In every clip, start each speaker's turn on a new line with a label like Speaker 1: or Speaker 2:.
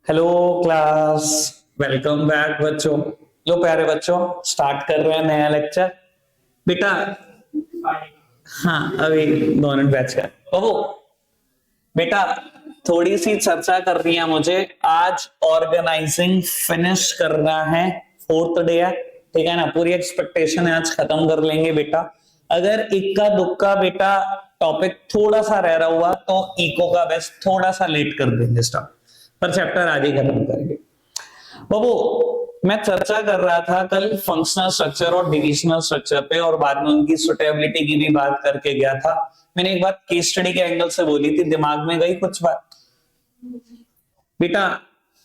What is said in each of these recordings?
Speaker 1: Hello class. Welcome back बच्चों। लो प्यारे बच्चों, स्टार्ट कर रहे हैं नया लेक्चर। बेटा, हाँ अभी 2 मिनट बैच का बाबू। बेटा, थोड़ी सी चर्चा करनी है मुझे। आज ऑर्गेनाइजिंग फिनिश करना है, 4th डे है, ठीक है ना। पूरी एक्सपेक्टेशन है आज खत्म कर लेंगे बेटा। अगर इक्का दुक्का बेटा टॉपिक थोड़ा सा रह रहा हुआ तो इको का बेस्ट थोड़ा सा लेट कर देंगे स्टार्ट, पर चैप्टर आज ही खत्म करेंगे बाबू। मैं चर्चा कर रहा था कल फंक्शनल स्ट्रक्चर और डिविजनल स्ट्रक्चर पे, और बाद में उनकी सुटेबिलिटी की भी बात करके गया था। मैंने एक बात केस स्टडी के एंगल से बोली थी, दिमाग में गई कुछ बात बेटा?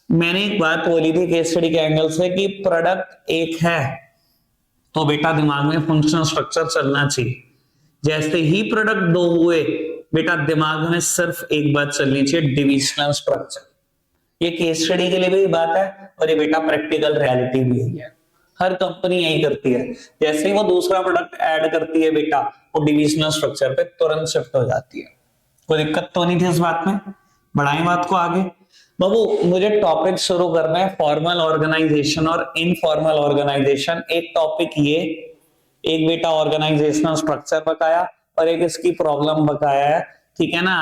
Speaker 1: मैंने एक बात बोली थी केस स्टडी के एंगल से कि प्रोडक्ट एक है तो बेटा दिमाग में फंक्शनल स्ट्रक्चर चलना चाहिए। जैसे ही प्रोडक्ट दो हुए बेटा दिमाग में सिर्फ एक बात चलनी चाहिए, डिविजनल स्ट्रक्चर। ये केस स्टडी के लिए भी बात है और ये बेटा प्रैक्टिकल रियलिटी भी है। हर कंपनी यही करती है, जैसे ही वो दूसरा प्रोडक्ट ऐड करती है बेटा वो डिविजनल स्ट्रक्चर पे तुरंत शिफ्ट हो जाती है। कोई दिक्कत तो नहीं थी इस बात में? बढ़ाएं बात को आगे बाबू। मुझे टॉपिक शुरू करना है फॉर्मल ऑर्गेनाइजेशन और इनफॉर्मल ऑर्गेनाइजेशन। एक टॉपिक ये, एक बेटा ऑर्गेनाइजेशनल स्ट्रक्चर बताया और एक इसकी प्रॉब्लम बताया है, ठीक है ना।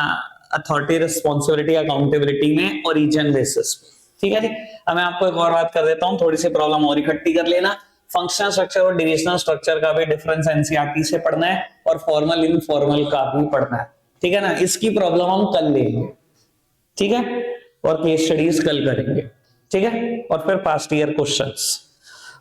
Speaker 1: अथॉरिटी, रिस्पॉन्सिबिलिटी, अकाउंटेबिलिटी में ओरिजिन बेसिस, ठीक है जी। अब मैं आपको एक और बात कर देता हूं, थोड़ी सी प्रॉब्लम और इकट्ठी कर लेना। फंक्शनल स्ट्रक्चर और डिविजनल स्ट्रक्चर का भी डिफरेंस एनसीईआरटी से पढ़ना है और फॉर्मल इनफॉर्मल का भी पढ़ना है, ठीक है ना। इसकी प्रॉब्लम हम कल लेंगे, ठीक है, और केस स्टडीज कल करेंगे, ठीक है, और फिर पास्ट ईयर क्वेश्चंस।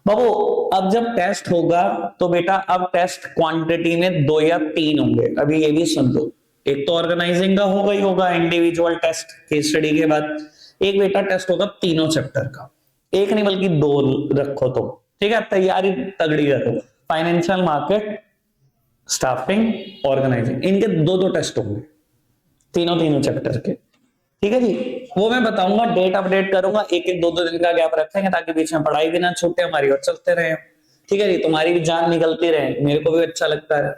Speaker 1: बाबू, अब जब टेस्ट होगा तो बेटा अब टेस्ट क्वांटिटी में 2 या 3 होंगे। अभी ये भी सुन लो, एक तो ऑर्गेनाइजिंग का होगा ही होगा, इंडिविजुअल टेस्ट केस स्टडी के बाद। एक बेटा टेस्ट होगा तीनों चैप्टर का, एक नहीं बल्कि 2 रखो तो, ठीक है। तैयारी तगड़ी करो। फाइनेंशियल मार्केट, स्टाफिंग, ऑर्गेनाइजिंग, इनके 2 टेस्ट होंगे, तीनों तीनों चैप्टर के, ठीक है जी। वो मैं बताऊंगा, डेट अपडेट करूंगा, एक एक 2 2 दिन का गैप रखेंगे ताकि बीच में पढ़ाई भी ना छूटे हमारी और चलते रहे, ठीक है जी। तुम्हारी भी जान निकलती रहे, मेरे को भी अच्छा लगता है,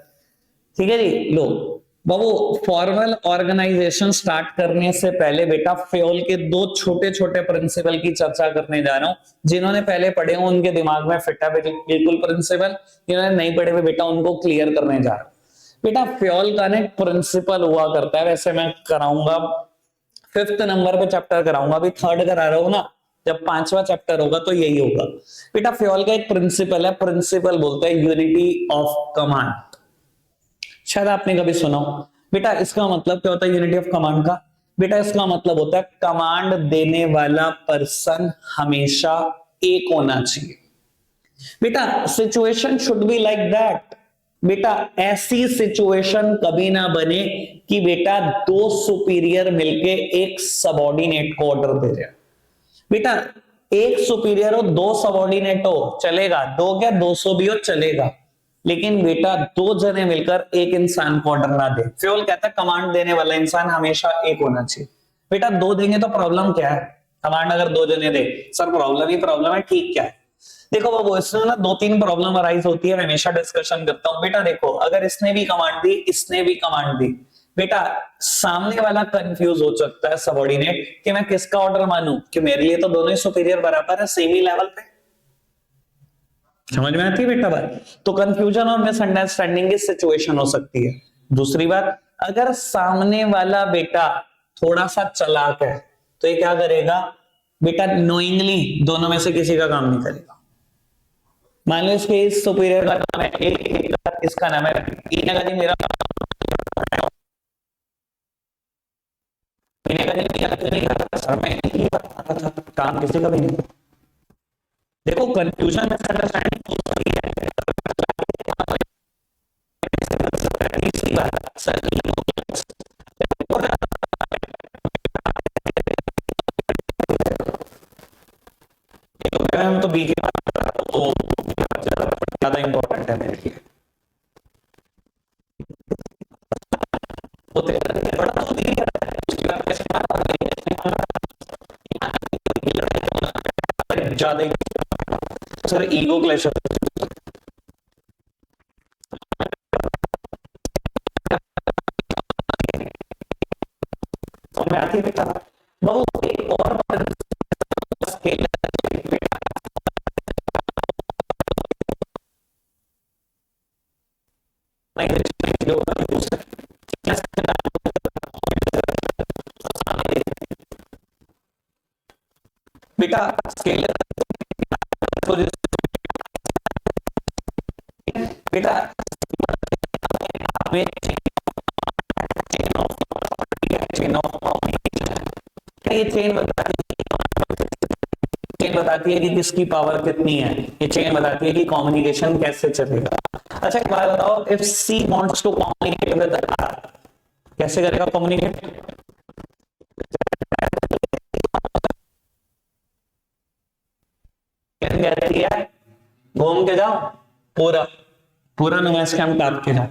Speaker 1: ठीक है जी। लो बाबू, फॉर्मल ऑर्गेनाइजेशन स्टार्ट करने से पहले बेटा फ्योल के 2 छोटे छोटे प्रिंसिपल की चर्चा करने जा रहा हूं। जिन्होंने पहले पढ़े हो उनके दिमाग में फिट है बिल्कुल प्रिंसिपल, जिन्होंने नहीं पढ़े हुए बेटा उनको क्लियर करने जा रहा हूं। बेटा फ्योल का एक प्रिंसिपल हुआ करता है, वैसे मैं कराऊंगा 5th नंबर पे चैप्टर कराऊंगा, अभी 3rd करा रहा हूं ना। जब 5वां चैप्टर होगा तो यही होगा बेटा। फ्योल का एक प्रिंसिपल है, प्रिंसिपल बोलते हैं यूनिटी ऑफ कमांड। शायद आपने कभी सुना हो बेटा। इसका मतलब क्या होता है यूनिटी ऑफ कमांड का? बेटा इसका मतलब होता है कमांड देने वाला पर्सन हमेशा एक होना चाहिए। बेटा situation should be like that. बेटा ऐसी सिचुएशन कभी ना बने कि बेटा 2 सुपीरियर मिलके एक सबॉर्डिनेट को ऑर्डर दे रहे। बेटा एक सुपीरियर हो 2 सबॉर्डिनेट हो चलेगा, 2 क्या 200 भी हो चलेगा, लेकिन बेटा 2 जने मिलकर एक इंसान को ऑर्डर ना दे। फ्योल कहता है कमांड देने वाला इंसान हमेशा एक होना चाहिए। बेटा 2 देंगे तो प्रॉब्लम क्या है? कमांड अगर 2 जने दे, सर प्रॉब्लम ही प्रॉब्लम है, ठीक क्या है? देखो बाबू, इसमें ना 2 3 प्रॉब्लम अराइज होती है, मैं हमेशा डिस्कशन करता हूं। बेटा देखो, अगर इसने भी कमांड दी, इसने भी कमांड दी, बेटा सामने वाला कंफ्यूज हो सकता है सबॉर्डिनेट कि मैं किसका ऑर्डर मानूं, कि मेरे लिए तो दोनों ही सुपीरियर बराबर है, सेम ही लेवल पे। समझ में आती है बेटा बात? तो कंफ्यूजन और मिसअंडरस्टैंडिंग की सिचुएशन हो सकती है। दूसरी बात, अगर सामने वाला बेटा थोड़ा सा चालाक है तो ये क्या करेगा बेटा, नोइंगली दोनों में से किसी का काम नहीं करेगा। मान लो इसके इस सुपीरियर का नाम है ए, इसका नाम है बी, ने कहा जी मेरा सर मैं नहीं बता रहा था, काम किसी का भी नहीं। देखो कंफ्यूजन मिसअंडरस्टैंडिंग हो सकती है। तीसरी बात सर, हम तो बी की बात कर रहा हूं, तो ज्यादा इंपॉर्टेंट है मेरे लिए। होते बड़ा तो नहीं है, उसकी बात कैसे ज्यादा सर ईगो क्लैश। मैं आती बेटा बाबू, एक और बेटा स्केलर बेटा ये चेन बताती है कि किसकी पावर कितनी है, ये चेन बताती है कि कम्युनिकेशन कैसे चलेगा। अच्छा एक बात बताओ, if C wants to communicate with R, कैसे करेगा कम्युनिकेट? कहती है घूम के जाओ, पूरा पूरा नुमेस के हम टाप के जाओ।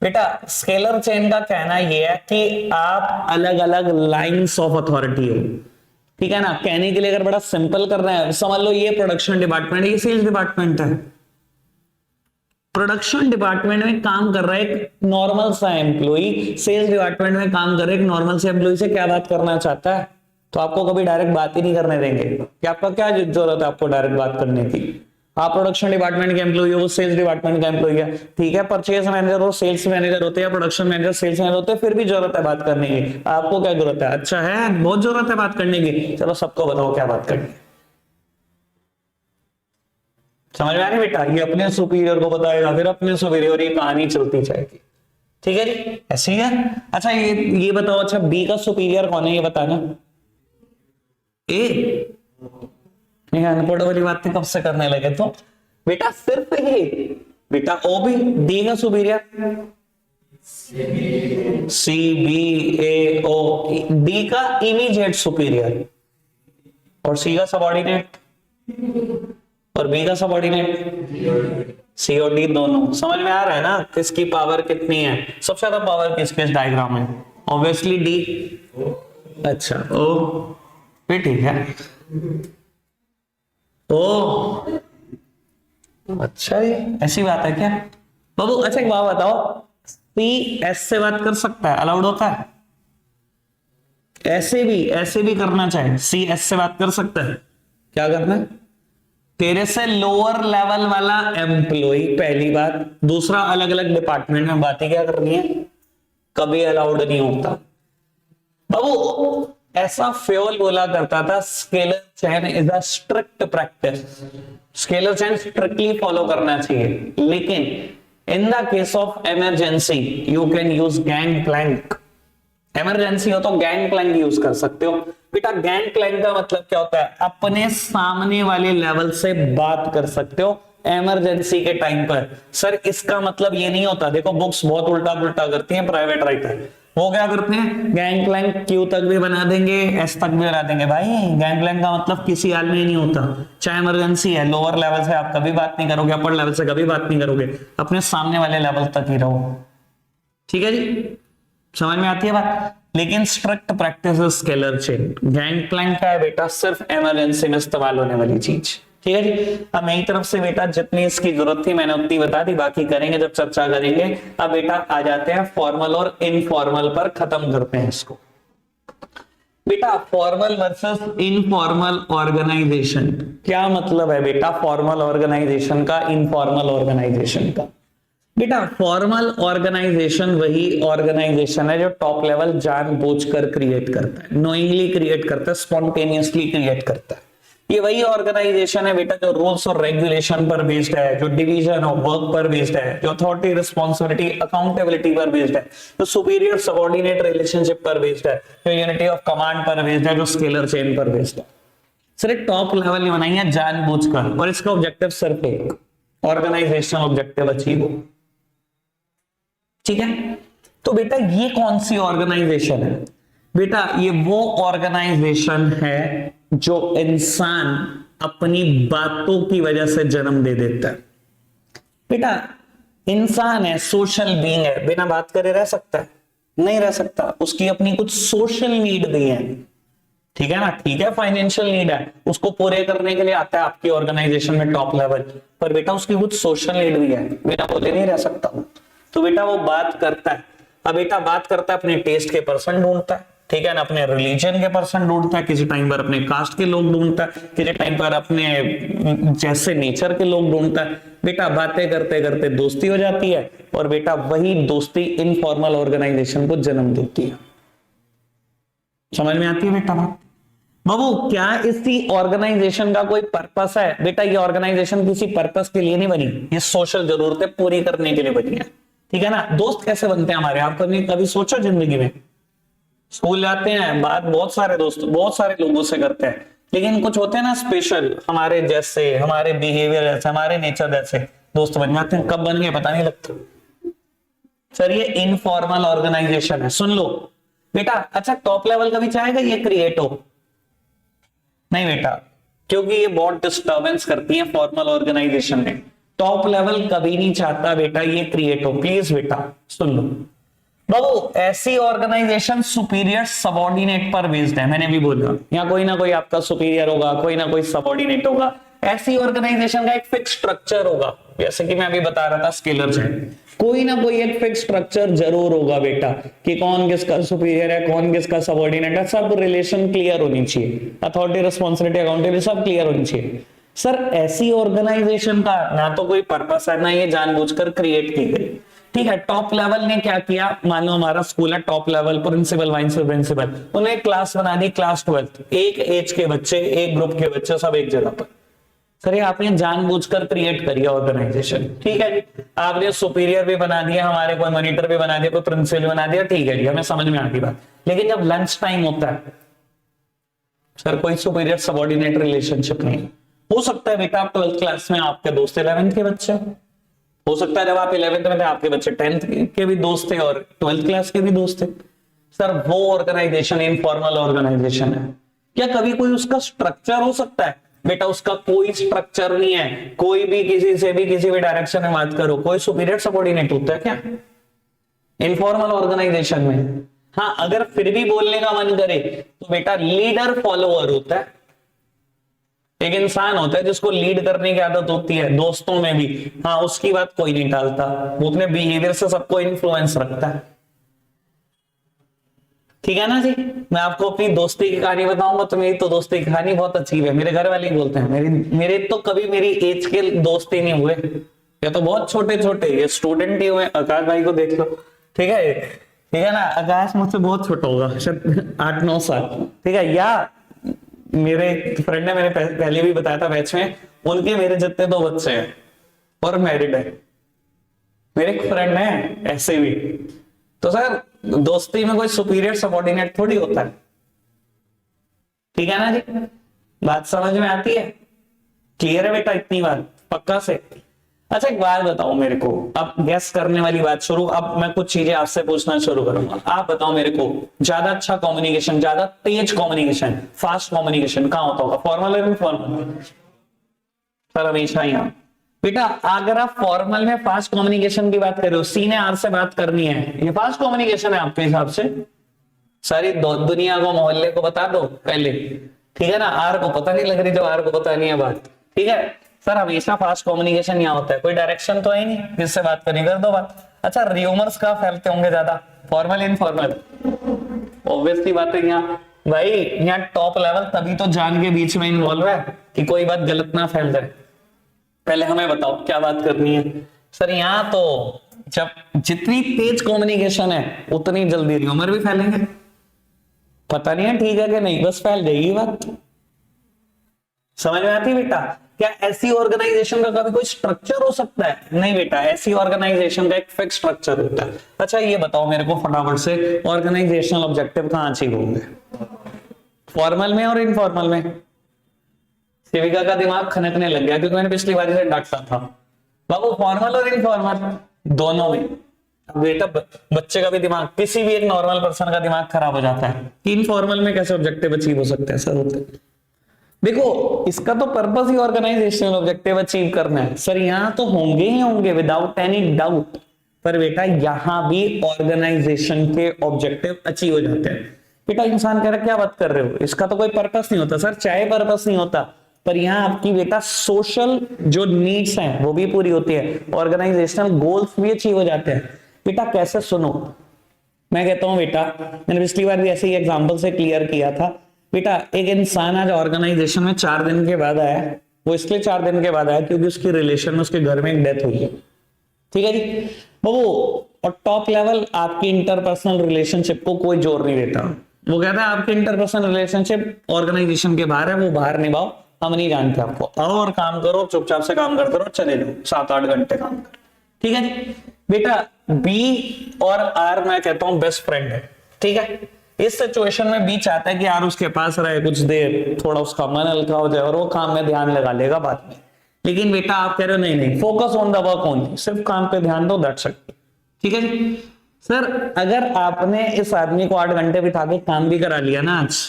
Speaker 1: बेटा स्केलर चेन का कहना यह है कि आप अलग अलग लाइंस ऑफ अथॉरिटी हो, ठीक है ना। कहने के लिए अगर बड़ा सिंपल कर रहे हैं, समझ लो ये प्रोडक्शन डिपार्टमेंट है, ये सेल्स डिपार्टमेंट है। प्रोडक्शन डिपार्टमेंट में काम कर रहा है एक नॉर्मल सा एम्प्लॉई, सेल्स डिपार्टमेंट में काम कर रहे एक नॉर्मल से एम्प्लॉई से क्या बात करना चाहता है, तो आपको कभी डायरेक्ट बात ही नहीं करने देंगे कि आपका क्या जरूरत है आपको डायरेक्ट बात करने की। आप प्रोडक्शन डिपार्टमेंट के एम्प्लॉई हो, वो सेल्स डिपार्टमेंट का एम्प्लॉई है, ठीक है। परचेज मैनेजर हो, सेल्स मैनेजर होते हैं, प्रोडक्शन मैनेजर सेल्स मैनेजर होते हैं, फिर भी जरूरत है बात करने की। आपको क्या जरूरत है? अच्छा है, बहुत जरूरत है बात करने की। चलो सबको बताओ क्या बात करनी है। समझ में आ रही बेटा? ये अपने सुपीरियर को बताएगा, फिर अपने सुपीरियर, ये कहानी चलती जाएगी, ठीक है जी, ऐसे ही है। अच्छा ये बताओ, अच्छा बी का सुपीरियर कौन है ये बताना। ए अनपढ़ वाली बात कब से करने लगे तो बेटा सिर्फ ही बेटा ओ बी, डी का सुपीरियर सी बी ए ओ, डी का इमीडिएट सुपीरियर और सी का सबऑर्डिनेट और बी का सबऑर्डिनेट, सी और डी दोनों। समझ में आ रहा है ना किसकी पावर कितनी है? सबसे ज्यादा पावर किसके डायग्राम में? Obviously D. अच्छा ओ फिर ठीक है ओ, अच्छा ये ऐसी बात है क्या बाबू? अच्छा एक बात बताओ, सी एस से बात कर सकता है, अलाउड होता है? ऐसे भी करना चाहे सी एस से बात कर सकता है। क्या करना है? तेरे से लोअर लेवल वाला एम्प्लॉय, पहली बात। दूसरा अलग अलग डिपार्टमेंट में बातें क्या करनी है, कभी अलाउड नहीं होता बाबू। ऐसा फ्योल बोला करता था, scalar chain is a strict practice, scalar chain strictly follow करना चाहिए। लेकिन in the case of emergency you can use gang plank. Emergency हो तो गैंग प्लैंक यूज कर सकते हो। बेटा गैंग प्लैंक का मतलब क्या होता है? अपने सामने वाले लेवल से बात कर सकते हो इमरजेंसी के टाइम पर। सर इसका मतलब ये नहीं होता, देखो बुक्स बहुत उल्टा पुल्टा करती हैं प्राइवेट राइटर, वो क्या करते हैं गैंग प्लैंक क्यू तक भी बना देंगे, एस तक भी बना देंगे। भाई गैंग प्लैंक का मतलब किसी हाल में नहीं होता, चाहे इमरजेंसी है, लोअर लेवल से आप कभी बात नहीं करोगे, अपर लेवल से कभी बात नहीं करोगे, अपने सामने वाले लेवल तक ही रहो, ठीक है जी, समझ में आती है बात। लेकिन strict practice scalar chain. Gang plank का है बेटा सिर्फ इमरजेंसी में इस्तेमाल होने वाली चीज, ठीक है जी। अब मेरी तरफ से बेटा जितनी इसकी जरूरत थी मैंने उतनी बता दी, बाकी करेंगे जब चर्चा करेंगे। अब बेटा आ जाते हैं फॉर्मल और इनफॉर्मल पर, खत्म करते हैं इसको। बेटा फॉर्मल वर्सेस इनफॉर्मल ऑर्गेनाइजेशन, क्या मतलब है बेटा फॉर्मल ऑर्गेनाइजेशन का, इनफॉर्मल ऑर्गेनाइजेशन का? बेटा फॉर्मल ऑर्गेनाइजेशन वही ऑर्गेनाइजेशन है जो टॉप लेवल जानबूझकर क्रिएट करता है, नोइंगली क्रिएट करता है, स्पॉन्टेनियसली क्रिएट करता है। ये वही ऑर्गेनाइजेशन है बेटा जो रूल्स और रेगुलेशन पर बेस्ड है, जो डिवीजन ऑफ वर्क पर बेस्ड है, जो अथॉरिटी रिस्पॉन्सिबिलिटी अकाउंटेबिलिटी पर बेस्ड है, जो सुपीरियर सबऑर्डिनेट रिलेशनशिप पर बेस्ड है, जो यूनिटी ऑफ कमांड पर बेस्ड है, जो स्केलर चेन पर बेस्ड है। सिर्फ टॉप लेवल ने बनाई है जानबूझकर, और इसका ऑब्जेक्टिव सिर्फ एक, ऑर्गेनाइजेशनल ऑब्जेक्टिव अचीव हो, ठीक है। तो बेटा ये कौन सी ऑर्गेनाइजेशन है? बेटा ये वो ऑर्गेनाइजेशन है जो इंसान अपनी बातों की वजह से जन्म दे देता है। बेटा इंसान है, सोशल बीइंग है, बिना बात करे रह सकता है? नहीं रह सकता, उसकी अपनी कुछ सोशल नीड भी है, ठीक है ना, ठीक है, फाइनेंशियल नीड है, उसको पूरे करने के लिए आता है आपकी ऑर्गेनाइजेशन में टॉप लेवल पर। बेटा उसकी कुछ सोशल नीड भी है, बिना बोले नहीं रह सकता, तो बेटा वो बात करता है। अब बेटा बात करता है, अपने टेस्ट के पर्सन ढूंढता है, ठीक है ना, अपने रिलीजन के पर्सन ढूंढता है, किसी टाइम पर अपने कास्ट के लोग ढूंढता है, किसी टाइम पर अपने जैसे नेचर के लोग ढूंढता है। बेटा बातें करते करते दोस्ती हो जाती है, और बेटा वही दोस्ती इनफॉर्मल ऑर्गेनाइजेशन को जन्म देती है। समझ में आती है बेटा बात? बाबू क्या इसी ऑर्गेनाइजेशन का कोई पर्पस है? बेटा ये ऑर्गेनाइजेशन किसी पर्पस के लिए नहीं बनी, ये सोशल जरूरतें पूरी करने के लिए बनी है। ठीक है ना। दोस्त कैसे बनते हैं हमारे, आप कभी सोचो जिंदगी में? स्कूल जाते हैं, बात बहुत सारे दोस्त बहुत सारे लोगों से करते हैं, लेकिन कुछ होते हैं ना स्पेशल, हमारे जैसे, हमारे बिहेवियर जैसे, हमारे नेचर जैसे दोस्त बन जाते हैं। कब बन गए पता नहीं लगता। सर ये इनफॉर्मल ऑर्गेनाइजेशन है, सुन लो बेटा। अच्छा टॉप लेवल कभी चाहेगा ये क्रिएट हो? नहीं बेटा, क्योंकि ये बहुत डिस्टर्बेंस करती है फॉर्मल ऑर्गेनाइजेशन में। टॉप लेवल कभी नहीं चाहता बेटा ये क्रिएट हो। प्लीज बेटा सुन लो बाबू, ऐसी ऑर्गेनाइजेशन सुपीरियर सबऑर्डिनेट पर बेस्ड है। मैंने भी बोला यहाँ कोई ना कोई आपका सुपीरियर होगा, कोई ना कोई सबऑर्डिनेट होगा। ऐसी ऑर्गेनाइजेशन का एक फिक्स स्ट्रक्चर होगा, जैसे कि मैं अभी बता रहा था स्केलर से, कोई ना कोई एक फिक्स स्ट्रक्चर जरूर होगा बेटा, कि कौन किसका सुपीरियर है, कौन किसका सबऑर्डिनेट है। सब रिलेशन क्लियर होनी चाहिए, अथॉरिटी, रिस्पॉन्सिबिलिटी, अकाउंटेबिलिटी सब क्लियर होनी चाहिए। सर ऐसी ऑर्गेनाइजेशन का ना तो कोई पर्पस है, ना ये जानबूझकर क्रिएट की गई। ठीक है, टॉप लेवल ने क्या किया, मान लो हमारा स्कूल है, top level principal, vice principal, उन्हें क्लास बना दी, क्लास 12, एक एज के बच्चे, एक ग्रुप के बच्चे, सब एक जगह पर। सर ये आपने जानबूझकर क्रिएट करी ऑर्गेनाइजेशन। ठीक है जी, आपने सुपीरियर भी बना दिया, हमारे कोई मॉनिटर भी बना दिया, कोई प्रिंसिपल बना दिया, ठीक है जी, हमें समझ में आती बात। लेकिन जब लंच टाइम होता है सर, कोई सुपीरियर सबऑर्डिनेट रिलेशनशिप नहीं। हो सकता है बेटा आप 12th क्लास में आपके दोस्त 11th के बच्चे, हो सकता है जब आप 11th में थे आपके बच्चे 10th के भी दोस्त थे और 12th क्लास के भी दोस्त थे। सर वो ऑर्गेनाइजेशन इनफॉर्मल ऑर्गेनाइजेशन है क्या? कभी कोई उसका स्ट्रक्चर हो सकता है? बेटा उसका कोई स्ट्रक्चर नहीं है। कोई भी किसी से भी किसी भी डायरेक्शन में बात करो, कोई सुपीरियर सबऑर्डिनेट होता है क्या इनफॉर्मल ऑर्गेनाइजेशन में? हाँ, अगर फिर भी बोलने का मन करे तो बेटा लीडर फॉलोअर होता है। एक इंसान होता है जिसको लीड करने की आदत होती है, दोस्तों में भी। हाँ, उसकी बात कोई नहीं टालता, वो अपने बिहेवियर से सबको इन्फ्लुएंस रखता है। ठीक है ना जी। मैं आपको अपनी दोस्ती की कहानी बताऊंगा, तो मेरी तो दोस्ती की कहानी बहुत अच्छी है। मेरे घर वाले ही बोलते हैं, मेरे तो कभी मेरी एज के दोस्त ही नहीं हुए, ये तो बहुत छोटे छोटे, ये स्टूडेंट ही हुए। आकाश भाई को देख लो, ठीक है ना। आकाश मुझसे बहुत छोटा होगा, शायद 8-9 साल। ठीक है, या मेरे फ्रेंड ने, मैंने पहले भी बताया था बैच में, उनके मेरे जितने 2 बच्चे हैं और मैरिड है। मेरे एक फ्रेंड है ऐसे भी। तो सर दोस्ती में कोई सुपीरियर सबऑर्डिनेट थोड़ी होता है। ठीक है ना जी, बात समझ में आती है? क्लियर है बेटा इतनी बात पक्का से? अच्छा एक बात बताओ मेरे को, अब गैस करने वाली बात शुरू। अब मैं कुछ चीजें आपसे पूछना शुरू करूंगा, आप बताओ मेरे को, ज्यादा अच्छा कम्युनिकेशन, ज्यादा तेज कम्युनिकेशन, फास्ट कम्युनिकेशन कहाँ होता होगा, फॉर्मल है फॉर्मल? सर हमेशा यहाँ बेटा, अगर आप फॉर्मल में फास्ट कम्युनिकेशन की बात कर रहे हो, सी ने आर से बात करनी है, ये फास्ट कम्युनिकेशन है आपके हिसाब से? सारी दुनिया को, मोहल्ले को बता दो पहले, ठीक है ना। आर को पता नहीं लग रही, जो आर को पता नहीं है बात, ठीक है। सर हमेशा फास्ट कम्युनिकेशन यहाँ होता है, कोई डायरेक्शन तो है नहीं, किससे बात करनी, कर दो बात। अच्छा र्यूमर्स कहाँ फैलते होंगे ज्यादा, फॉर्मल इनफॉर्मल? ऑब्वियसली बात है यहाँ भाई, यहाँ टॉप लेवल तभी तो जान के बीच में इन्वॉल्व है कि कोई बात गलत ना फैल जाए। पहले हमें बताओ क्या बात करनी है। सर यहाँ तो जब जितनी तेज कम्युनिकेशन है उतनी जल्दी र्यूमर भी फैलेंगे। पता नहीं है ठीक है कि नहीं, बस फैल जाएगी बात। समझ में आती है बेटा? क्या ऐसी ऑर्गेनाइजेशन का कभी कोई स्ट्रक्चर हो सकता है? नहीं बेटा, ऐसी ऑर्गेनाइजेशन का एक फिक्स स्ट्रक्चर होता है। अच्छा ये बताओ मेरे को फटाफट से, ऑर्गेनाइजेशनल ऑब्जेक्टिव कहाँ अचीव होंगे, फॉर्मल में और इनफॉर्मल में? सेविका का दिमाग खनकने लग गया क्योंकि मैंने पिछली बार से डांटा था। बाबू फॉर्मल और इनफॉर्मल दोनों में बेटा बच्चे का भी दिमाग, किसी भी एक नॉर्मल पर्सन का दिमाग खराब हो जाता है। इनफॉर्मल में कैसे ऑब्जेक्टिव अचीव हो सकते हैं? सर होते देखो, इसका तो पर्पस ही ऑर्गेनाइजेशनल ऑब्जेक्टिव अचीव करना है। सर यहाँ तो होंगे ही होंगे विदाउट एनी डाउट, पर बेटा यहाँ भी ऑर्गेनाइजेशन के ऑब्जेक्टिव अचीव हो जाते हैं। बेटा इंसान कह रहा है क्या बात कर रहे हो, इसका तो कोई पर्पस नहीं होता। सर चाहे पर्पस नहीं होता, पर यहाँ आपकी बेटा सोशल जो नीड्स हैं वो भी पूरी होती है, ऑर्गेनाइजेशनल गोल्स भी अचीव हो जाते हैं। बेटा कैसे, सुनो मैं कहता हूं बेटा, मैंने पिछली बार भी ऐसे ही एग्जांपल से क्लियर किया था बेटा, एक इंसान आज ऑर्गेनाइजेशन में 4 दिन के बाद आया, वो इसलिए 4 दिन के बाद आया क्योंकि उसकी रिलेशन में उसके घर में एक डेथ हुई है, ठीक है जी बाबू। और टॉप लेवल आपकी इंटरपर्सनल रिलेशनशिप को कोई जोर नहीं देता, वो कहता है आपके इंटरपर्सनल रिलेशनशिप ऑर्गेनाइजेशन के बाहर है, वो बाहर निभाओ, हम नहीं जानते आपको, आओ और काम करो, चुपचाप से काम करते रहो, चले जाओ 7-8 घंटे काम करो, ठीक है जी बेटा। बी और आर मैं कहता हूं बेस्ट फ्रेंड है, ठीक है। इस सिचुएशन में बी चाहता है कि यार उसके पास रहे कुछ देर, थोड़ा उसका मन हल्का हो जाए और वो काम में ध्यान लगा लेगा बाद में। लेकिन बेटा आप कह रहे हो नहीं नहीं, focus on the work only, सिर्फ काम पे ध्यान दो, दैट्स इट, ठीक है जी। सर अगर आपने इस आदमी को 8 घंटे बिठा के काम भी करा लिया ना आज,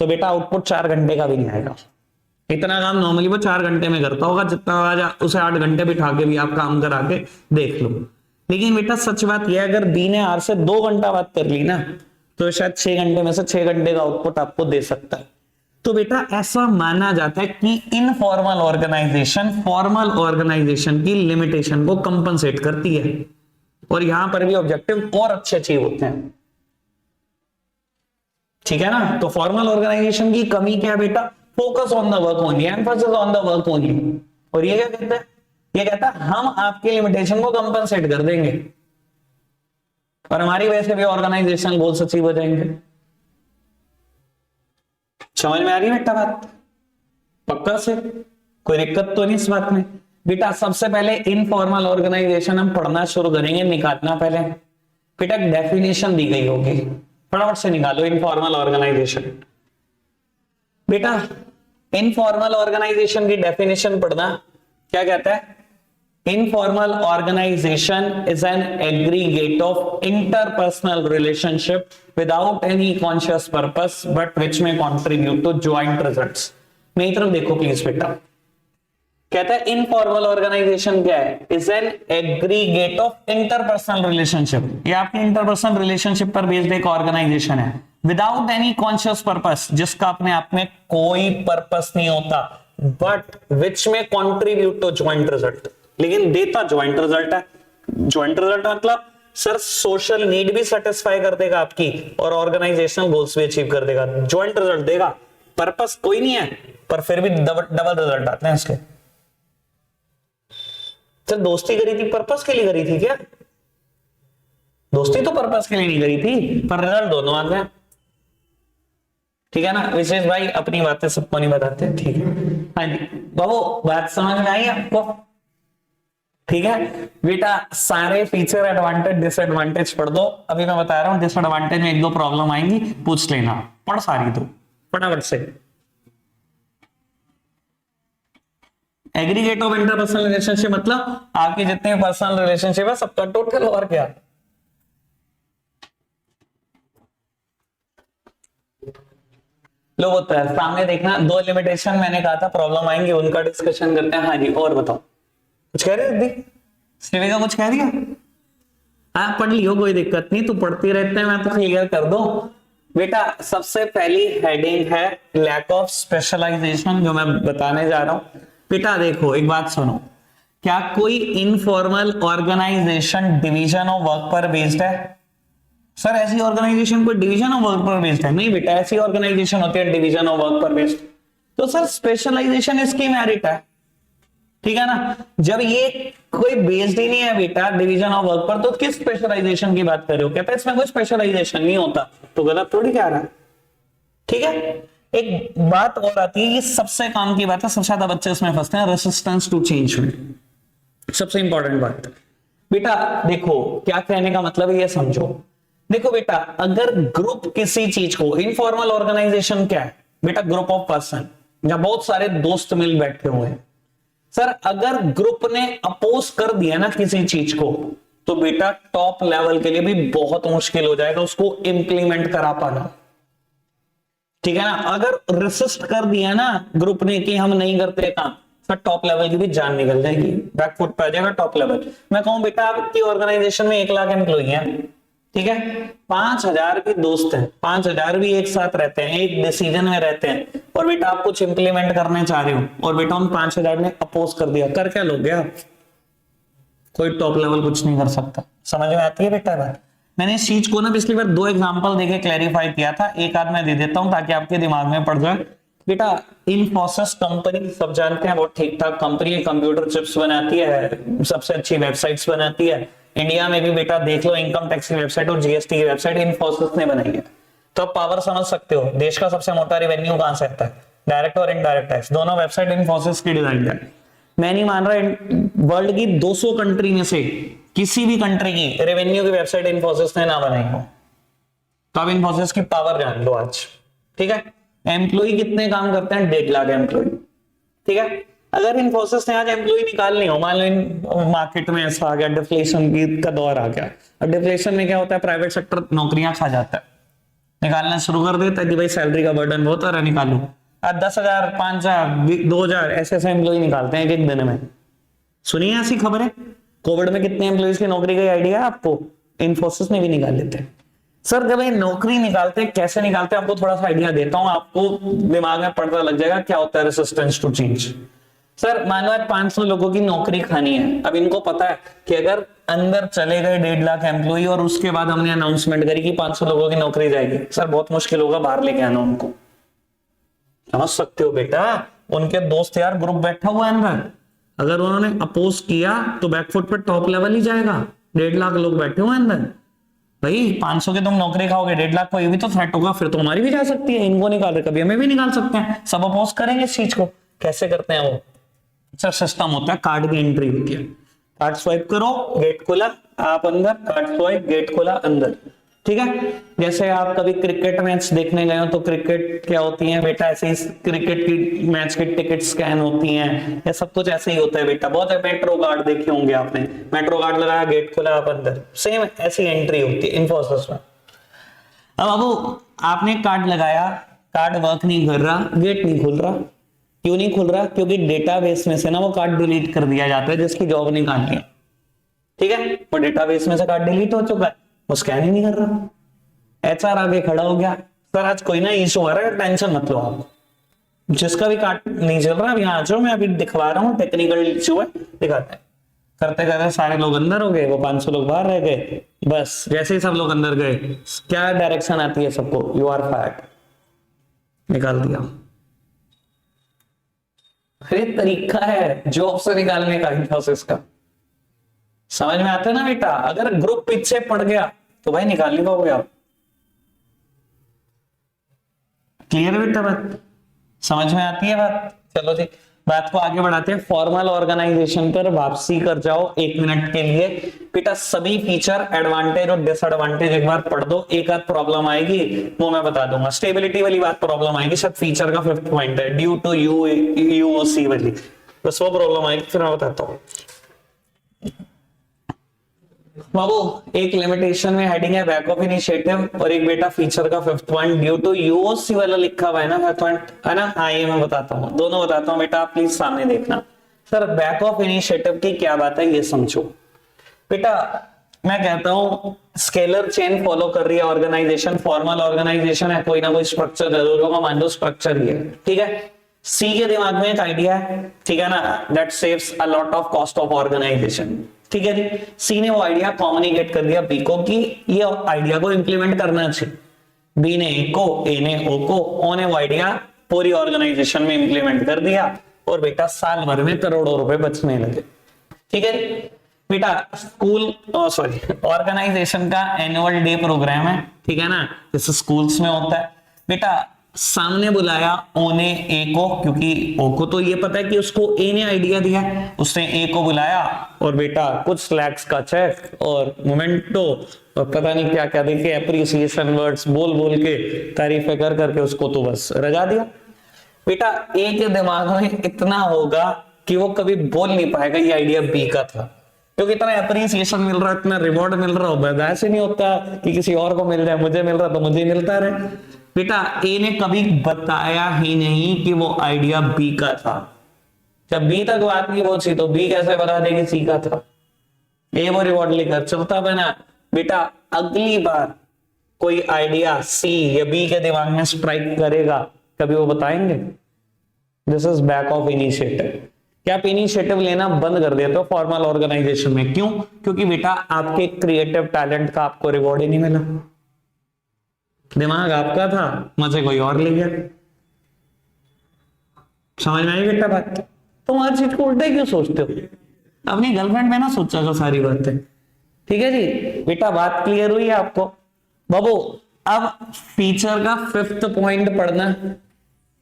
Speaker 1: तो बेटा आउटपुट 4 घंटे का भी नहीं आएगा। इतना काम नॉर्मली वो 4 घंटे में करता होगा, जितना आज उसे 8 घंटे बिठा के भी आप काम करा के देख लो। लेकिन बेटा सच बात यह, अगर बी ने आर से 2 घंटा बात कर ली ना, तो शायद 6 घंटे में से 6 घंटे का आउटपुट आपको दे सकता है। तो बेटा ऐसा माना जाता है कि इनफॉर्मल ऑर्गेनाइजेशन फॉर्मल ऑर्गेनाइजेशन की लिमिटेशन को कंपनसेट करती है, और यहां पर भी ऑब्जेक्टिव और अच्छे अचीव होते हैं, ठीक है ना। तो फॉर्मल ऑर्गेनाइजेशन की कमी क्या है बेटा, focus on the work only, emphasis on the work only. और ये क्या कहता है, ये कहता है हम आपकी लिमिटेशन को कंपनसेट कर देंगे और हमारी वजह से भी ऑर्गेनाइजेशन गोल्स अचीव हो जाएंगे। समझ में आ रही है बेटा बात, पक्का से कोई दिक्कत तो नहीं इस बात में बेटा। सबसे पहले इनफॉर्मल ऑर्गेनाइजेशन हम पढ़ना शुरू करेंगे, निकालना पहले बेटा डेफिनेशन दी गई होगी, फटाफट से निकालो इनफॉर्मल ऑर्गेनाइजेशन। बेटा इनफॉर्मल ऑर्गेनाइजेशन की डेफिनेशन पढ़ना, क्या कहता है, informal organisation is an aggregate of interpersonal relationship without any conscious purpose but which may contribute to joint results. मेरी तरफ देखो प्लीज बेटा, कहता है इनफॉर्मल ऑर्गेनाइजेशन क्या है, is an aggregate of interpersonal relationship, ये आपकी इंटरपर्सनल रिलेशनशिप पर बेस्ड एक ऑर्गेनाइजेशन है, विदाउट एनी कॉन्शियस पर्पस, जिसका अपने आप में कोई पर्पस नहीं होता, but which may contribute to joint result, लेकिन देता ज्वाइंट रिजल्ट है। ज्वाइंट रिजल्ट मतलब सर सोशल नीड भी सेटिस्फाई कर देगा आपकी और ऑर्गेनाइजेशनल गोल्स भी अचीव कर देगा, ज्वाइंट रिजल्ट देगा, पर्पस कोई नहीं है पर फिर भी डबल रिजल्ट आते हैं इसके। सर दोस्ती करी थी पर्पस के लिए करी थी क्या, दोस्ती तो पर्पस के लिए नहीं करी थी, पर रिजल्ट दोनों आते हैं, ठीक है ना। विशेष भाई अपनी बातें सबको नहीं बताते, ठीक है। हाँ जी बाबू बात समझ में आई आपको, ठीक है बेटा। सारे फीचर एडवांटेज डिसएडवांटेज पढ़ दो, अभी मैं बता रहा हूं डिसएडवांटेज में 1-2 प्रॉब्लम आएंगी, पूछ लेना, पढ़ सारी दो फटाफट से। एग्रीगेट ऑफ इंटरपर्सनल रिलेशनशिप मतलब आपके जितने पर्सनल रिलेशनशिप है सबका टोटल, और क्या। लो होता है सामने देखना, 2 लिमिटेशन मैंने कहा था प्रॉब्लम आएंगे, उनका डिस्कशन करते हैं। हाँ जी और बताओ, कुछ कह रहे थे श्रीविका, कुछ कह रही है? हाँ पढ़ लियो कोई दिक्कत नहीं, तो पढ़ती रहते हैं, मैं तो क्लियर कर दो बेटा। सबसे पहली हेडिंग है लैक ऑफ स्पेशलाइजेशन, जो मैं बताने जा रहा हूं बेटा। देखो एक बात सुनो, क्या कोई informal organisation division of work पर बेस्ड है? सर ऐसी ऑर्गेनाइजेशन कोई डिवीजन ऑफ वर्क पर बेस्ड है? नहीं बेटा, ऐसी ऑर्गेनाइजेशन होती है डिवीजन ऑफ वर्क पर बेस्ड। तो सर स्पेशलाइजेशन इसकी मेरिट है, ठीक है ना। जब ये कोई बेस्ड ही नहीं है बेटा डिवीजन ऑफ वर्क पर, तो किस स्पेशलाइजेशन की बात कर रहे हो? कहता है इसमें कोई स्पेशलाइजेशन नहीं होता, तो गलत थोड़ी कह रहा है, ठीक है। एक बात और आती है, ये सबसे काम की बात है, सबसे ज्यादा बच्चे इसमें फंसते हैं, रेसिस्टेंस टू चेंज में। सबसे इंपॉर्टेंट बात बेटा, देखो क्या कहने का मतलब है ये समझो। देखो बेटा, अगर ग्रुप किसी चीज को, इनफॉर्मल ऑर्गेनाइजेशन क्या है बेटा? ग्रुप ऑफ पर्सन, जहां बहुत सारे दोस्त मिल बैठे हुए हैं। सर अगर ग्रुप ने अपोज कर दिया ना किसी चीज को, तो बेटा टॉप लेवल के लिए भी बहुत मुश्किल हो जाएगा उसको इंप्लीमेंट करा पाना, ठीक है ना। अगर रेसिस्ट कर दिया ना ग्रुप ने कि हम नहीं करते काम, सर टॉप लेवल की भी जान निकल जाएगी, बैकफुट पे आ जाएगा टॉप लेवल। मैं कहूं बेटा आपकी ऑर्गेनाइजेशन में 1 लाख एम्प्लॉई हैं, ठीक है, 5000 भी दोस्त हैं, 5000 भी एक साथ रहते हैं, एक डिसीजन में रहते हैं, और बेटा आप कुछ इंप्लीमेंट करने चाह रहे हो और बेटा उन 5000 ने अपोज कर दिया, कर क्या लोगे आप? कोई टॉप लेवल कुछ नहीं कर सकता। समझ में आती है बेटा बात? मैंने इस चीज को ना पिछली बार 2 एग्जांपल देके क्लैरिफाई किया था, एक आध मैं दे देता हूं ताकि आपके दिमाग में पड़ जाए। बेटा इन्फोसिस कंपनी सब जानते हैं, बहुत ठीक ठाक कंपनी है, कंप्यूटर चिप्स बनाती है, सबसे अच्छी वेबसाइट्स बनाती है। इंडिया में भी बेटा देख लो, इनकम टैक्स की वेबसाइट और जीएसटी की वेबसाइट इन्फोसिस ने बनाई है। तो आप पावर समझ सकते हो, देश का सबसे मोटा रेवेन्यू कहां से आता है, डायरेक्ट और इनडायरेक्ट टैक्स, दोनों वेबसाइट इन्फोसिस की डिजाइन है। मैं नहीं मान रहा वर्ल्ड की 200 कंट्री में से किसी भी कंट्री की रेवेन्यू की वेबसाइट इन्फोसिस ने ना बनाई हो। तो अब इन्फोसिस की पावर जान लो आज, ठीक है। एम्प्लॉय कितने काम करते हैं, 1.5 लाख एम्प्लॉय, ठीक है। अगर इन्फोसिस ने आज एम्प्लॉय निकालनी हो, मान लो मार्केट में ऐसा आ गया, डिफ्लेशन का दौर आ गया, अब डिफ्लेशन में क्या होता है, प्राइवेट सेक्टर नौकरियां खा जाता है, निकालना शुरू कर देता है कि भाई सैलरी का बर्डन बहुत आ रहा है, निकालो। आज 10,000, 5,000, 2,000 ऐसे एम्प्लॉय निकालते हैं एक दिन में। सुनिए ऐसी खबर है, कोविड में कितने एम्प्लॉयज की नौकरी गई आइडिया है आपको, इन्फोसिस में भी निकाल लेते हैं। सर जब ये नौकरी निकालते हैं, कैसे निकालते हैं, आपको थोड़ा सा आइडिया देता हूं, आपको दिमाग में पता लग जाएगा क्या होता है रेसिस्टेंस टू चेंज। सर मान लो 500 लोगों की नौकरी खानी है, अब इनको पता है कि अगर अंदर चले गए 1.5 लाख एम्प्लॉय और उसके बाद हमने अनाउंसमेंट करी कि 500 लोगों की नौकरी जाएगी, सर बहुत मुश्किल होगा बाहर लेके आना उनको। समझ सकते हो बेटा, उनके दोस्त यार ग्रुप बैठा हुआ है अंदर, अगर उन्होंने अपोज किया तो बैकफुट पे टॉप लेवल ही जाएगा। 1.5 लाख लोग बैठे हुए अंदर, भाई 500 की तुम नौकरी खाओगे, 1.5 लाख को ये भी तो थ्रेट होगा, फिर तो हमारी भी जा सकती है, इनको निकाल रहे कभी हमें भी निकाल सकते हैं, सब अपोज करेंगे इस चीज को। कैसे करते हैं वो, सर सिस्टम होता है, कार्ड की एंट्री होती है, कार्ड स्वाइप करो गेट खुला, आप अंदर, कार्ड स्वाइप गेट खुला अंदर, ठीक है। जैसे आप कभी क्रिकेट मैच देखने गए हो तो क्रिकेट क्या होती है बेटा, ऐसे ही क्रिकेट की मैच की टिकट स्कैन होती हैं, ये सब कुछ ऐसे ही होता है बेटा। बहुत मेट्रो कार्ड देखे होंगे आपने, मेट्रो कार्ड लगाया गेट खुला आप अंदर, सेम ऐसी एंट्री होती है इन्फोसिस में। अब बाबू आपने कार्ड लगाया, कार्ड वर्क नहीं कर रहा, गेट नहीं खुल रहा, क्यों नहीं खुल रहा, क्योंकि डेटाबेस में से ना वो कार्ड डिलीट कर दिया जाता है जिसकी जॉब निकालनी है, ठीक है। वो डेटाबेस में से कार्ड डिलीट हो चुका है, वो स्कैन ही नहीं कर रहा। एचआर आगे खड़ा हो गया, सर आज कोई ना इशू आ रहा है, टेंशन मत लो आप, जिसका भी कार्ड नहीं चल रहा, यहाँ आ जाओ, मैं अभी दिखवा रहा हूँ, टेक्निकल इशू है, दिखाते हैं। करते करते सारे लोग अंदर हो गए, वो 500 लोग बाहर रह गए। बस जैसे ही सब लोग अंदर गए, क्या डायरेक्शन आती है सबको, यू आर फायर्ड, निकाल दिया। अरे तरीका है जॉब से निकालने का इन्फोसिस का, समझ में आता है ना बेटा। अगर ग्रुप पीछे पड़ गया तो भाई निकाल नहीं पाओगे आप। क्लियर है बेटा बात, समझ में आती है बात। चलो जी बात को आगे बढ़ाते हैं, फॉर्मल ऑर्गेनाइजेशन पर वापसी कर जाओ 1 मिनट के लिए। बेटा सभी फीचर, एडवांटेज और डिसएडवांटेज एक बार पढ़ दो, एक आध प्रॉब्लम आएगी वो मैं बता दूंगा। स्टेबिलिटी वाली बात प्रॉब्लम आएगी, शायद फीचर का 5th पॉइंट है, ड्यू टू यूओसी वाली, बस वो प्रॉब्लम आएगी, फिर मैं बताता हूँ। बाबू एक लिमिटेशन में हेडिंग है बैक ऑफ इनिशिएटिव, और एक बेटा फीचर का 5th पॉइंट ड्यू टू यूओसी वाला लिखा हुआ है ना 5th पॉइंट, है ना। हाँ ये मैं बताता हूँ, दोनों बताता हूँ बेटा, आप प्लीज सामने देखना। सर बैक ऑफ इनिशिएटिव की क्या बात है ये समझो बेटा। मैं कहता हूँ स्केलर चेन फॉलो कर रही है ऑर्गेनाइजेशन, फॉर्मल ऑर्गेनाइजेशन है, कोई ना कोई स्ट्रक्चर जरूर होगा, मान लो स्ट्रक्चर ही है, ठीक है। सी के दिमाग में एक आइडिया है, ठीक है ना, that saves a lot of cost of organisation, ठीक है जी। सी ने वो आइडिया कम्युनिकेट कर दिया बी को कि ये आइडिया को इंप्लीमेंट करना चाहिए, बी ने ए को, ए ने ओ को, ओ ने वो आइडिया पूरी ऑर्गेनाइजेशन में इंप्लीमेंट कर दिया, और बेटा साल भर में करोड़ों रुपए बचने लगे, ठीक है बेटा। स्कूल सॉरी ऑर्गेनाइजेशन का एनुअल डे प्रोग्राम है, ठीक है ना, जैसे स्कूल्स में होता है बेटा। सामने बुलाया ओ ने ए को, क्योंकि ओ को तो ये पता है कि उसको ए ने आइडिया दिया, उसने ए को बुलाया और बेटा कुछ स्लैक्स का चेक और मोमेंटो और पता नहीं क्या क्या देके एप्रिसिएशन वर्ड्स बोल बोल के, तारीफें कर करके उसको तो बस रजा दिया। बेटा ए के दिमाग में इतना होगा कि वो कभी बोल नहीं पाएगा ये आइडिया बी का था, क्योंकि इतना एप्रिसिएशन मिल रहा है, इतना रिवॉर्ड मिल रहा हो, बर्दाश्त ही नहीं होता कि किसी और को मिल जाए, मुझे मिल रहा तो मुझे मिलता रहे। बेटा ए ने कभी बताया ही नहीं कि वो आइडिया बी का था, जब बी तक बात नहीं पहुंची तो बी कैसे बता देगी सी का था। ए वो रिवॉर्ड लेकर चलता बना। बेटा अगली बार कोई आइडिया सी या बी के दिमाग में स्ट्राइक करेगा, कभी वो बताएंगे। This is back of initiative. कि आप इनिशिएटिव लेना बंद कर देते हो फॉर्मल ऑर्गेनाइजेशन में। क्यों? क्योंकि बेटा आपके क्रिएटिव टैलेंट का आपको रिवॉर्ड ही नहीं मिला, दिमाग आपका था, मजे कोई और ले गया। समझ में आई बेटा बात? तुम हर चीज को उल्टा क्यों सोचते हो? अपनी गर्लफ्रेंड में ना सोचा करो सारी बातें। ठीक है जी बेटा, बात क्लियर हुई है आपको? बाबू अब फीचर का 5th पॉइंट पढ़ना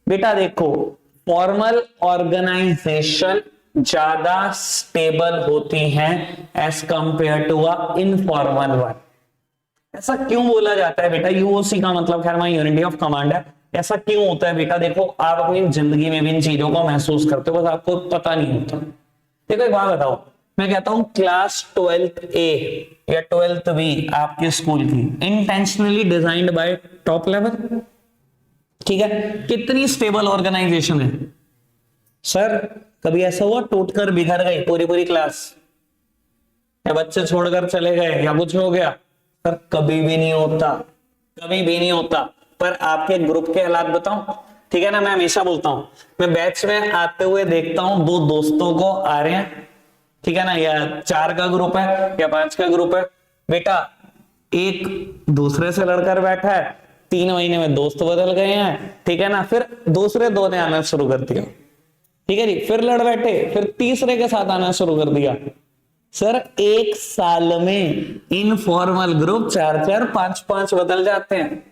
Speaker 1: बेटा। देखो, फॉर्मल ऑर्गेनाइजेशन ज्यादा स्टेबल होती हैं as compare to a informal one. ऐसा क्यों बोला जाता है बेटा? यूओसी का मतलब खैर वहां यूनिटी ऑफ कमांड है। ऐसा क्यों होता है बेटा? देखो, आप अपनी जिंदगी में भी इन चीजों को महसूस करते हो, बस आपको पता नहीं होता। देखो एक बात बताओ, मैं कहता हूं क्लास 12th ए या 12th बी आपके स्कूल की intentionally designed bye top level, ठीक है, कितनी स्टेबल ऑर्गेनाइजेशन है सर? कभी ऐसा हुआ टूटकर बिखर गई पूरी पूरी क्लास, या बच्चे छोड़कर चले गए, या कुछ हो गया? सर कभी भी नहीं होता, कभी भी नहीं होता। पर आपके ग्रुप के हालात बताऊं, ठीक है ना? मैं हमेशा बोलता हूं, मैं बैच में आते हुए देखता हूं 2 दोस्तों को आ रहे हैं, ठीक है ना, या 4 का ग्रुप है या 5 का ग्रुप है, बेटा एक दूसरे से लड़कर बैठा है, 3 महीने में दोस्त बदल गए हैं, ठीक है ना, फिर दूसरे 2 ने आना शुरू कर दिया, ठीक है जी, फिर लड़ बैठे, फिर तीसरे के साथ आना शुरू कर दिया। सर 1 साल में इनफॉर्मल ग्रुप 4-4 5-5 बदल जाते हैं,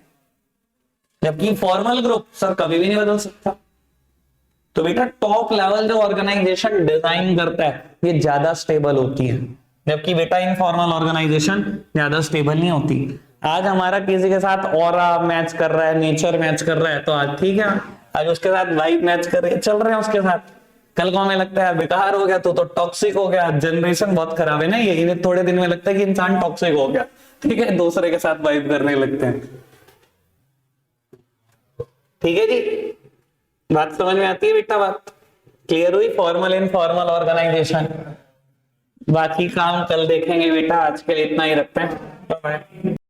Speaker 1: जबकि फॉर्मल ग्रुप सर कभी भी नहीं बदल सकता। तो बेटा टॉप लेवल जो ऑर्गेनाइजेशन डिजाइन करता है ये ज्यादा स्टेबल होती है, जबकि बेटा इनफॉर्मल ऑर्गेनाइजेशन ज्यादा स्टेबल नहीं होती। आज हमारा किसी के साथ ऑरा मैच कर रहा है, नेचर मैच कर रहा है, तो आज ठीक है, आज उसके साथ वाइब मैच कर रहे, चल रहे हैं उसके साथ। कल को हमें लगता है बेकार हो गया, तो टॉक्सिक हो गया, जनरेशन बहुत खराब है ना ये, इन्हें थोड़े दिन में लगता है कि इंसान टॉक्सिक हो गया, ठीक है, दूसरे के साथ वाइब करने लगते हैं। ठीक है जी, बात समझ में आती है बेटा? बात क्लियर हुई? Formal informal organisation. बाकी काम कल देखेंगे बेटा, आज के लिए इतना ही रखते हैं। बाय।